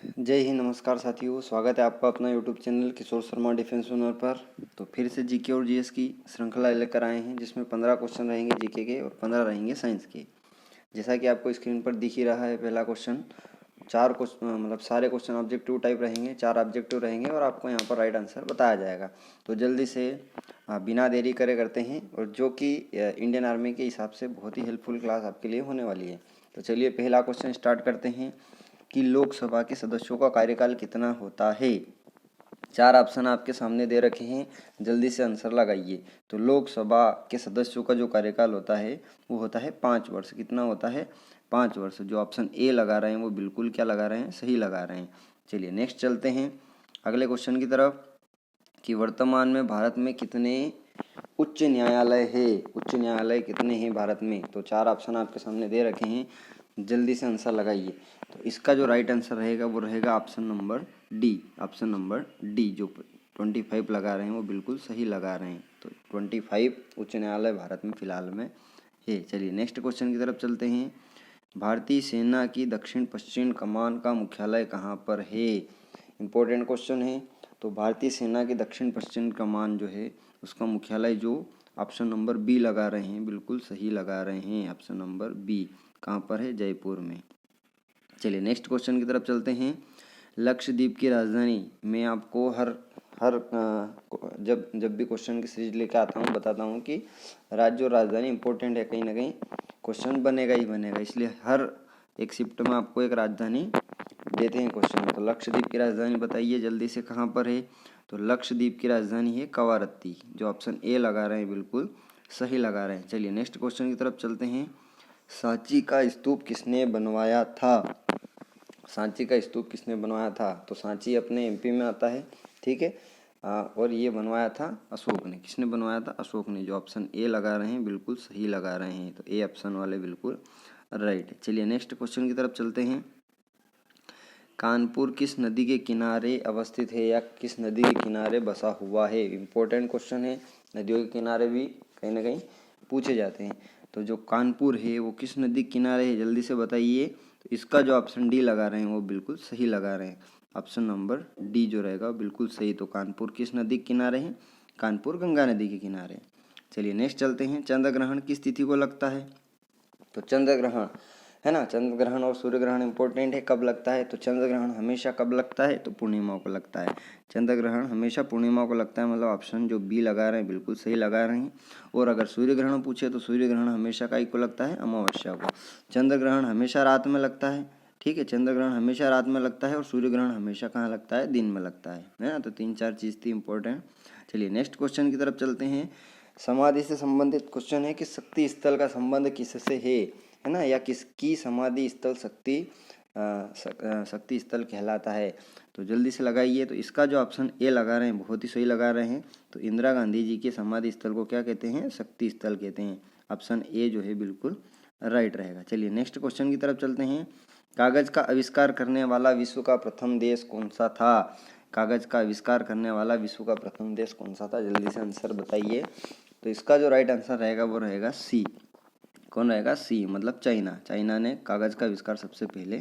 जय हिंद, नमस्कार साथियों। स्वागत है आपका अपना YouTube channel Kishore Sharma defence owner पर। तो फिर से जीके और जीएस की श्रृंखला लेकर आए हैं, जिसमें 15 क्वेश्चन रहेंगे जीके के और 15 रहेंगे साइंस के। जैसा कि आपको स्क्रीन पर दिख ही रहा है, पहला क्वेश्चन चार क्वेश्चन मतलब सारे क्वेश्चन ऑब्जेक्टिव टाइप रहेंगे, 4 ऑब्जेक्टिव रहेंगे और आपको यहाँ पर राइट आंसर बताया जाएगा। तो जल्दी से बिना देरी करे करते हैं, और जो कि इंडियन आर्मी के हिसाब से बहुत ही हेल्पफुल क्लास आपके लिए होने वाली है। तो चलिए पहला क्वेश्चन स्टार्ट करते हैं कि लोकसभा के सदस्यों का कार्यकाल कितना होता है। 4 ऑप्शन आपके सामने दे रखे हैं, जल्दी से आंसर लगाइए। तो लोकसभा के सदस्यों का जो कार्यकाल होता है वो होता है 5 वर्ष। कितना होता है? 5 वर्ष। जो ऑप्शन ए लगा रहे हैं वो बिल्कुल क्या लगा रहे हैं? सही लगा रहे हैं। चलिए नेक्स्ट चलते हैं अगले क्वेश्चन की तरफ कि वर्तमान में भारत में कितने उच्च न्यायालय है। उच्च न्यायालय कितने हैं भारत में? तो 4 ऑप्शन आपके सामने दे रखे हैं, जल्दी से आंसर लगाइए। तो इसका जो राइट आंसर रहेगा वो रहेगा option number D. Option number D, जो 25 लगा रहे हैं वो बिल्कुल सही लगा रहे हैं। तो 25 उच्च न्यायालय भारत में फिलहाल में है। चलिए नेक्स्ट क्वेश्चन की तरफ चलते हैं। भारतीय सेना की दक्षिण पश्चिम कमान का मुख्यालय कहाँ पर है? इम्पोर्टेंट क्वेश्चन है। तो भारतीय सेना की दक्षिण पश्चिम कमान जो है उसका मुख्यालय जो ऑप्शन नंबर बी लगा रहे हैं, बिल्कुल सही लगा रहे हैं। ऑप्शन नंबर बी कहाँ पर है? जयपुर में। चलिए नेक्स्ट क्वेश्चन की तरफ चलते हैं। लक्षद्वीप की राजधानी, मैं आपको हर जब भी क्वेश्चन की सीरीज लेकर आता हूँ बताता हूँ कि राज्य और राजधानी इंपॉर्टेंट है, कहीं ना कहीं क्वेश्चन बनेगा ही बनेगा, इसलिए हर एक शिफ्ट में आपको एक राजधानी देते हैं क्वेश्चन। तो लक्षद्वीप की राजधानी बताइए जल्दी से, कहाँ पर है? तो लक्षद्वीप की राजधानी है कवारत्ती। जो ऑप्शन ए लगा रहे हैं बिल्कुल सही लगा रहे हैं। चलिए नेक्स्ट क्वेश्चन की तरफ चलते हैं। सांची का स्तूप किसने बनवाया था? सांची का स्तूप किसने बनवाया था? तो सांची अपने एमपी में आता है, ठीक है। और ये बनवाया था अशोक ने। किसने बनवाया था? अशोक ने। जो ऑप्शन ए लगा रहे हैं बिल्कुल सही लगा रहे हैं। तो ए ऑप्शन वाले बिल्कुल राइट है। चलिए नेक्स्ट क्वेश्चन की तरफ चलते हैं। कानपुर किस नदी के किनारे अवस्थित है या किस नदी के किनारे बसा हुआ है? इम्पोर्टेंट क्वेश्चन है। नदियों के किनारे भी कहीं ना कहीं पूछे जाते हैं। तो जो कानपुर है वो किस नदी के किनारे है, जल्दी से बताइए। तो इसका जो ऑप्शन डी लगा रहे हैं वो बिल्कुल सही लगा रहे हैं। ऑप्शन नंबर डी जो रहेगा बिल्कुल सही। तो कानपुर किस नदी के किनारे है? कानपुर गंगा नदी के किनारे। चलिए नेक्स्ट चलते हैं। चंद्र ग्रहण किस तिथि को लगता है? तो चंद्र ग्रहण है ना, चंद्र ग्रहण और सूर्य ग्रहण इंपॉर्टेंट है। कब लगता है? तो चंद्र ग्रहण हमेशा कब लगता है? तो पूर्णिमा को लगता है। चंद्र ग्रहण हमेशा पूर्णिमा को लगता है, मतलब ऑप्शन जो बी लगा रहे हैं बिल्कुल सही लगा रहे हैं। और अगर सूर्य ग्रहण पूछे तो सूर्य ग्रहण हमेशा काई को लगता है? अमावस्या को। चंद्र ग्रहण हमेशा रात में लगता है, ठीक है। चंद्र ग्रहण हमेशा रात में लगता है और सूर्य ग्रहण हमेशा कहाँ लगता है? दिन में लगता है ना। तो 3-4 चीज़ थी इंपॉर्टेंट। चलिए नेक्स्ट क्वेश्चन की तरफ चलते हैं। समाधि से संबंधित क्वेश्चन है कि शक्ति स्थल का संबंध किससे है ना, या किसकी समाधि स्थल शक्ति स्थल कहलाता है? तो जल्दी से लगाइए। तो इसका जो ऑप्शन ए लगा रहे हैं बहुत ही सही लगा रहे हैं। तो इंदिरा गांधी जी के समाधि स्थल को क्या कहते हैं? शक्ति स्थल कहते हैं। ऑप्शन ए जो है बिल्कुल राइट रहेगा। चलिए नेक्स्ट क्वेश्चन की तरफ चलते हैं। कागज का आविष्कार करने वाला विश्व का प्रथम देश कौन सा था? कागज का आविष्कार करने वाला विश्व का प्रथम देश कौन सा था? जल्दी से आंसर बताइए। तो इसका जो राइट आंसर रहेगा वो रहेगा सी। कौन रहेगा? सी, मतलब चाइना। चाइना ने कागज का आविष्कार सबसे पहले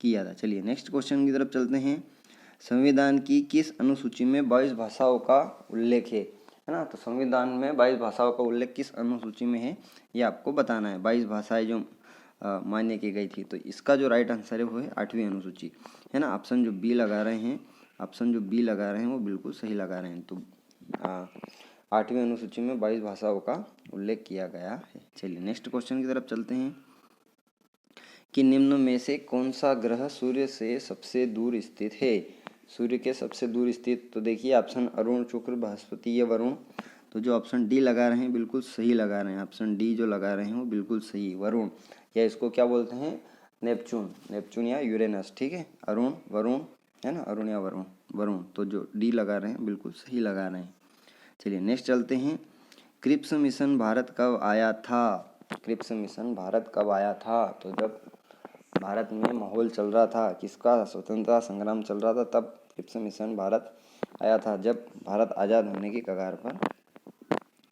किया था। चलिए नेक्स्ट क्वेश्चन की तरफ चलते हैं। संविधान की किस अनुसूची में 22 भाषाओं का उल्लेख है ना? तो संविधान में 22 भाषाओं का उल्लेख किस अनुसूची में है ये आपको बताना है। 22 भाषाएं जो मान्य की गई थी। तो इसका जो राइट आंसर है वो है 8वीं अनुसूची, है ना। ऑप्शन जो बी लगा रहे हैं, ऑप्शन जो बी लगा रहे हैं वो बिल्कुल सही लगा रहे हैं। तो 8वीं अनुसूची में 22 भाषाओं का उल्लेख किया गया है। चलिए नेक्स्ट क्वेश्चन की तरफ चलते हैं कि निम्न में से कौन सा ग्रह सूर्य से सबसे दूर स्थित है? सूर्य के सबसे दूर स्थित, तो देखिए ऑप्शन अरुण, शुक्र, बृहस्पति या वरुण। तो जो ऑप्शन डी लगा रहे हैं बिल्कुल सही लगा रहे हैं। ऑप्शन डी जो लगा रहे हैं वो बिल्कुल सही, वरुण, या इसको क्या बोलते हैं? नेपच्यून, नेपच्यून या यूरेनस, ठीक है। अरुण, वरुण, है ना, अरुण या वरुण, वरुण। तो जो डी लगा रहे हैं बिल्कुल सही लगा रहे हैं। चलिए नेक्स्ट चलते हैं। क्रिप्स मिशन भारत कब आया था? क्रिप्स मिशन भारत कब आया था? तो जब भारत में माहौल चल रहा था, किसका? स्वतंत्रता संग्राम चल रहा था, तब क्रिप्स मिशन भारत आया था, जब भारत आज़ाद होने की कगार पर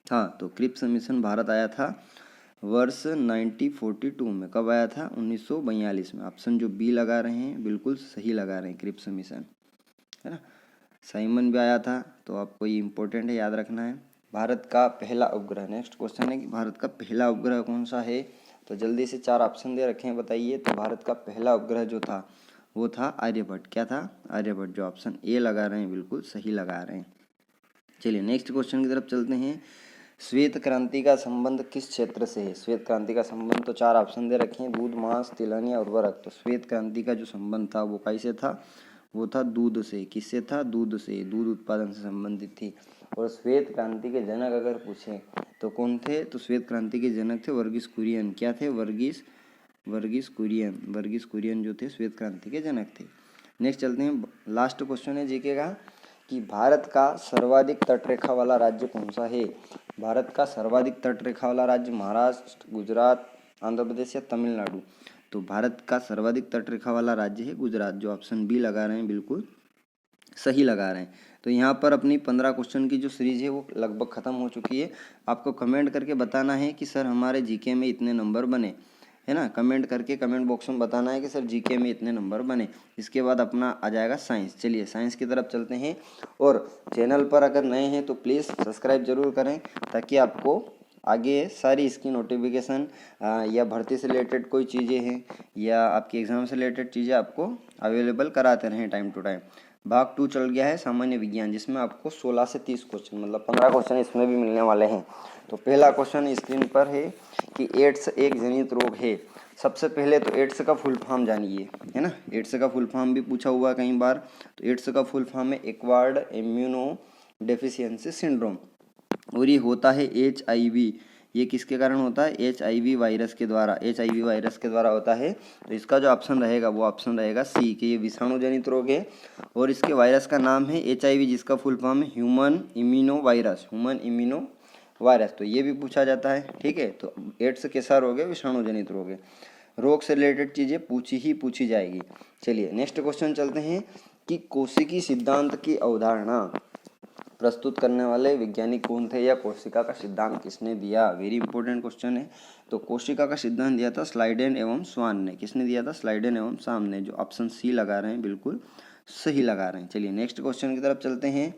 था। तो क्रिप्स मिशन भारत आया था वर्ष 1942 में। कब आया था? 1942 में। ऑप्शन जो बी लगा रहे हैं बिल्कुल सही लगा रहे हैं, क्रिप्स मिशन, है ना। साइमन भी आया था, तो आपको ये इम्पोर्टेंट है, याद रखना है। भारत का पहला उपग्रह, नेक्स्ट क्वेश्चन है कि भारत का पहला उपग्रह कौन सा है? तो जल्दी से 4 ऑप्शन दे रखे हैं, बताइए। तो भारत का पहला उपग्रह जो था वो था आर्यभट्ट। क्या था? आर्यभट्ट। जो ऑप्शन ए लगा रहे हैं बिल्कुल सही लगा रहे हैं। चलिए नेक्स्ट क्वेश्चन की तरफ चलते हैं। श्वेत क्रांति का संबंध किस क्षेत्र से है? श्वेत क्रांति का संबंध, तो 4 ऑप्शन दे रखे हैं, दूध, मांस, तिलहन या उर्वरक। तो श्वेत क्रांति का जो संबंध था वो कैसे था? वो था दूध से। किससे था? दूध से, दूध उत्पादन से संबंधित थी। और श्वेत क्रांति के जनक अगर पूछें तो कौन थे? तो श्वेत क्रांति के जनक थे वर्गीस कुरियन। क्या थे? वर्गीस कुरियन जो थे श्वेत क्रांति के जनक थे। नेक्स्ट चलते हैं, लास्ट क्वेश्चन है जीके का कि भारत का सर्वाधिक तटरेखा वाला राज्य कौन सा है? भारत का सर्वाधिक तटरेखा वाला राज्य महाराष्ट्र, गुजरात, आंध्र प्रदेश या तमिलनाडु। तो भारत का सर्वाधिक तटरेखा वाला राज्य है गुजरात। जो ऑप्शन बी लगा रहे हैं बिल्कुल सही लगा रहे हैं। तो यहाँ पर अपनी 15 क्वेश्चन की जो सीरीज है वो लगभग खत्म हो चुकी है। आपको कमेंट करके बताना है कि सर हमारे जीके में इतने नंबर बने, है ना। कमेंट करके कमेंट बॉक्स में बताना है कि सर जीके में इतने नंबर बने। इसके बाद अपना आ जाएगा साइंस। चलिए साइंस की तरफ चलते हैं। और चैनल पर अगर नए हैं तो प्लीज़ सब्सक्राइब जरूर करें, ताकि आपको आगे सारी इसकी नोटिफिकेशन या भर्ती से रिलेटेड कोई चीज़ें हैं या आपके एग्ज़ाम से रिलेटेड चीज़ें आपको अवेलेबल कराते रहें टाइम टू टाइम। भाग 2 चल गया है सामान्य विज्ञान, जिसमें आपको 16 से 30 क्वेश्चन, मतलब 15 क्वेश्चन इसमें भी मिलने वाले हैं। तो पहला क्वेश्चन स्क्रीन पर है कि एड्स एक जनित रोग है। सबसे पहले तो एड्स का फुल फॉर्म जानिए, है ना। एड्स का फुल फॉर्म भी पूछा हुआ कई बार। तो एड्स का फुल फॉर्म है एक्वायर्ड इम्यूनो डेफिशिएंसी सिंड्रोम, और ये होता है HIV। ये किसके कारण होता है? HIV वायरस के द्वारा। HIV वायरस के द्वारा होता है। तो इसका जो ऑप्शन रहेगा वो ऑप्शन रहेगा सी, कि ये विषाणु जनित रोग है और इसके वायरस का नाम है HIV, जिसका फुल फॉर्म है ह्यूमन इम्यूनो वायरस। तो ये भी पूछा जाता है, ठीक है। तो एड्स कैसा रोग है? विषाणु जनित रोग है। रोग से रिलेटेड चीज़ें पूछी जाएगी। चलिए नेक्स्ट क्वेश्चन चलते हैं कि कोशिकी सिद्धांत की अवधारणा प्रस्तुत करने वाले वैज्ञानिक कौन थे, या कोशिका का सिद्धांत किसने दिया? वेरी इंपॉर्टेंट क्वेश्चन है। तो कोशिका का सिद्धांत दिया था स्लाइडेन एवं स्वान ने। किसने दिया था? स्लाइडेन एवं स्वान ने। जो ऑप्शन सी लगा रहे हैं बिल्कुल सही लगा रहे हैं। चलिए नेक्स्ट क्वेश्चन की तरफ चलते हैं।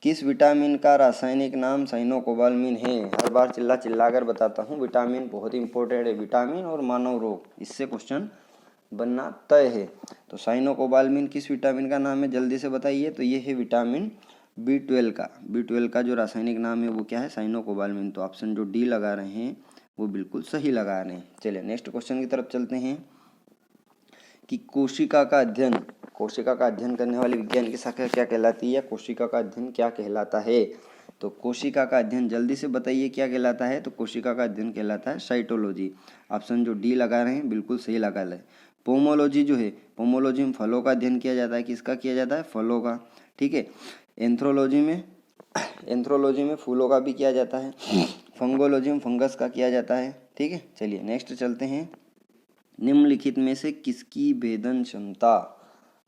किस विटामिन का रासायनिक नाम साइनोकोबालमिन है? हर बार चिल्ला कर बताता हूँ, विटामिन बहुत इंपॉर्टेंट है। विटामिन और मानव रोग, इससे क्वेश्चन बनना तय है। तो साइनोकोबालमिन किस विटामिन का नाम है? जल्दी से बताइए। तो ये है विटामिन B12 का जो रासायनिक नाम है वो क्या है? साइनोकोबालमिन। तो ऑप्शन जो डी लगा रहे हैं वो बिल्कुल सही लगा रहे हैं। चलिए नेक्स्ट क्वेश्चन की तरफ चलते हैं कि कोशिका का अध्ययन करने वाली विज्ञान की शाखा क्या कहलाती है, या कोशिका का अध्ययन क्या कहलाता है? तो कोशिका का अध्ययन जल्दी से बताइए क्या कहलाता है? तो कोशिका का अध्ययन कहलाता है साइटोलॉजी। ऑप्शन जो डी लगा रहे हैं बिल्कुल सही लगा रहे हैं। पोमोलॉजी जो है, पोमोलॉजी में फलों का अध्ययन किया जाता है। किसका किया जाता है? फलों का, ठीक है। एंथ्रोलॉजी में फूलों का भी किया जाता है। फंगोलॉजी में फंगस का किया जाता है, ठीक है। चलिए नेक्स्ट चलते हैं। निम्नलिखित में से किसकी भेदन क्षमता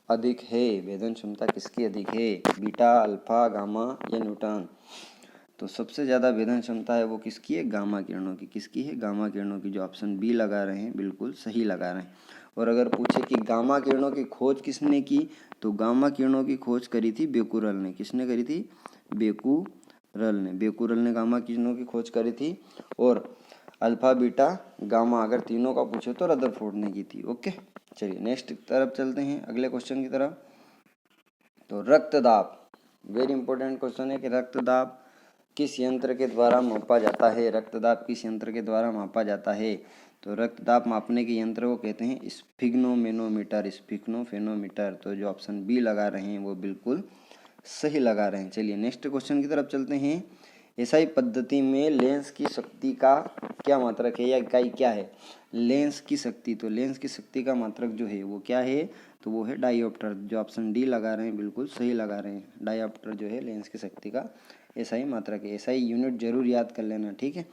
अधिक है? भेदन क्षमता किसकी अधिक है? बीटा, अल्फा, गामा या न्यूटन? तो सबसे ज़्यादा भेदन क्षमता है वो किसकी है? गामा किरणों की। किसकी है? गामा किरणों की। जो ऑप्शन बी लगा रहे हैं बिल्कुल सही लगा रहे हैं। और अगर पूछे कि गामा किरणों की खोज किसने की, तो गामा किरणों की खोज करी थी बेकुरल ने। किसने करी थी? बेकुरल ने गामा किरणों की खोज करी थी। और अल्फा, बीटा, गामा अगर तीनों का पूछे तो रदरफोर्ड ने की थी। ओके, चलिए नेक्स्ट तरफ चलते हैं, अगले क्वेश्चन की तरफ। तो रक्तदाब, वेरी इंपॉर्टेंट क्वेश्चन है कि रक्तदाब किस यंत्र के द्वारा मापा जाता है? रक्तदाब किस यंत्र के द्वारा मापा जाता है? तो रक्तदाब मापने के यंत्र को कहते हैं स्फिग्नोफेनोमीटर। तो जो ऑप्शन बी लगा रहे हैं वो बिल्कुल सही लगा रहे हैं। चलिए नेक्स्ट क्वेश्चन की तरफ चलते हैं। एसआई पद्धति में लेंस की शक्ति का क्या मात्रक है, या इकाई क्या है? लेंस की शक्ति, तो लेंस की शक्ति का मात्रक जो है वो क्या है? तो वो है डायोप्टर। जो ऑप्शन डी लगा रहे हैं बिल्कुल सही लगा रहे हैं। डायोप्टर जो है लेंस की शक्ति का एसआई मात्रक है। एसआई यूनिट जरूर याद कर लेना, ठीक है।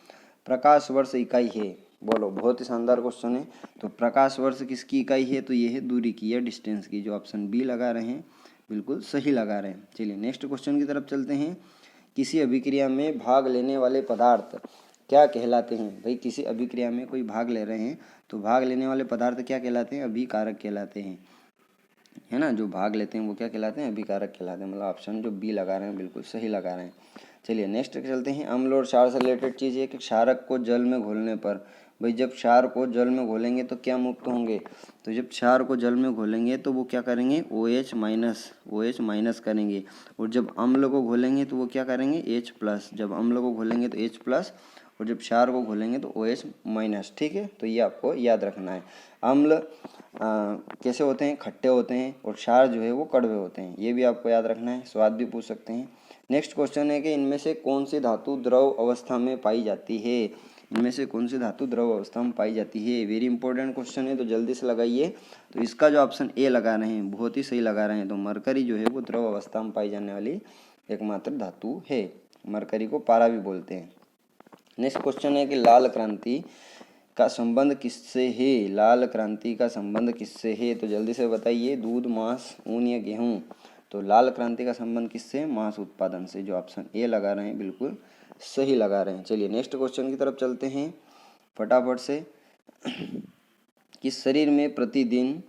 प्रकाश वर्ष इकाई है, बोलो। बहुत ही शानदार क्वेश्चन है। तो प्रकाश वर्ष किसकी इकाई है? तो ये है दूरी की या डिस्टेंस की। जो ऑप्शन बी लगा रहे हैं बिल्कुल सही लगा रहे हैं। चलिए नेक्स्ट क्वेश्चन की तरफ चलते हैं। किसी अभिक्रिया में भाग लेने वाले पदार्थ क्या कहलाते हैं? भाई किसी अभिक्रिया में कोई भाग ले रहे हैं तो भाग लेने वाले पदार्थ क्या कहलाते हैं? अभिकारक कहलाते हैं, है ना। जो भाग लेते हैं वो क्या कहलाते हैं? अभिकारक कहलाते हैं। मतलब ऑप्शन जो बी लगा रहे हैं बिल्कुल सही लगा रहे हैं। चलिए नेक्स्ट चलते हैं। अम्ल और क्षार से रिलेटेड चीज़ है कि क्षारक को जल में घोलने पर, भाई जब क्षार को जल में घोलेंगे तो क्या मुक्त होंगे? तो जब क्षार को जल में घोलेंगे तो वो क्या करेंगे? OH माइनस करेंगे। और जब अम्ल को घोलेंगे तो वो क्या करेंगे? H+। जब अम्ल को घोलेंगे तो H+, और जब क्षार को घोलेंगे तो OH-। ठीक है, तो ये आपको याद रखना है। अम्ल कैसे होते हैं? खट्टे होते हैं, और क्षार जो है वो कड़वे होते हैं। ये भी आपको याद रखना है, स्वाद भी पूछ सकते हैं। नेक्स्ट क्वेश्चन है कि इनमें से कौन सी धातु द्रव अवस्था में पाई जाती है? इनमें से कौन सी धातु द्रव अवस्था में पाई जाती है? वेरी इंपॉर्टेंट क्वेश्चन है, तो जल्दी से लगाइए। तो इसका जो ऑप्शन ए लगा रहे हैं बहुत ही सही लगा रहे हैं। तो मरकरी जो है वो द्रव अवस्था में पाई जाने वाली एकमात्र धातु है। मरकरी को पारा भी बोलते हैं। नेक्स्ट क्वेश्चन है कि लाल क्रांति का संबंध किससे है? लाल क्रांति का संबंध किससे है? तो जल्दी से बताइए। दूध, मांस, ऊन या गेहूं? तो लाल क्रांति का संबंध किससे? मांस उत्पादन से। जो ऑप्शन ए लगा रहे हैं बिल्कुल सही लगा रहे हैं। चलिए नेक्स्ट क्वेश्चन की तरफ चलते हैं फटाफट से। कि शरीर में प्रतिदिन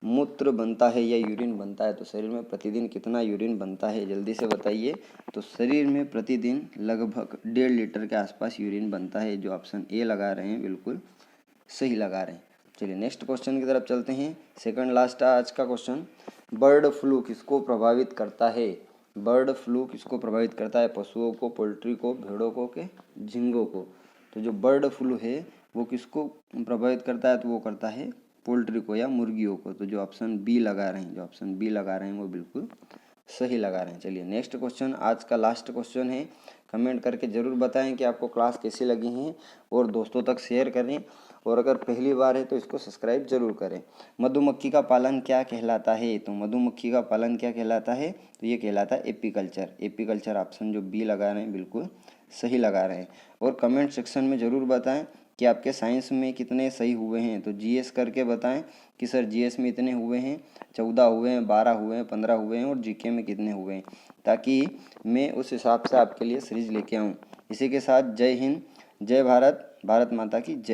मूत्र बनता है या यूरिन बनता है? तो शरीर में प्रतिदिन कितना यूरिन बनता है? जल्दी से बताइए। तो शरीर में प्रतिदिन लगभग 1.5 लीटर के आसपास यूरिन बनता है। जो ऑप्शन ए लगा रहे हैं बिल्कुल सही लगा रहे हैं। चलिए नेक्स्ट क्वेश्चन की तरफ चलते हैं। सेकंड लास्ट आज का क्वेश्चन। बर्ड फ्लू किसको प्रभावित करता है? बर्ड फ्लू किसको प्रभावित करता है? पशुओं को, पोल्ट्री को, भेड़ों को के झींगों को? तो जो बर्ड फ्लू है वो किसको प्रभावित करता है? तो वो करता है पोल्ट्री को या मुर्गियों को। तो जो ऑप्शन बी लगा रहे हैं, जो ऑप्शन बी लगा रहे हैं वो बिल्कुल सही लगा रहे हैं। चलिए नेक्स्ट क्वेश्चन आज का लास्ट क्वेश्चन है। कमेंट करके ज़रूर बताएं कि आपको क्लास कैसी लगी है, और दोस्तों तक शेयर करें, और अगर पहली बार है तो इसको सब्सक्राइब जरूर करें। मधुमक्खी का पालन क्या कहलाता है? तो मधुमक्खी का पालन क्या कहलाता है? तो ये कहलाता है एपीकल्चर। एपीकल्चर ऑप्शन जो बी लगा रहे हैं बिल्कुल सही लगा रहे हैं। और कमेंट सेक्शन में ज़रूर बताएं कि आपके साइंस में कितने सही हुए हैं। तो जीएस करके बताएं कि सर जीएस में इतने हुए हैं, 14 हुए हैं, 12 हुए हैं, 15 हुए हैं, और जीके में कितने हुए हैं, ताकि मैं उस हिसाब से आपके लिए सीरीज लेके आऊँ। इसी के साथ जय हिंद, जय भारत, भारत माता की जय।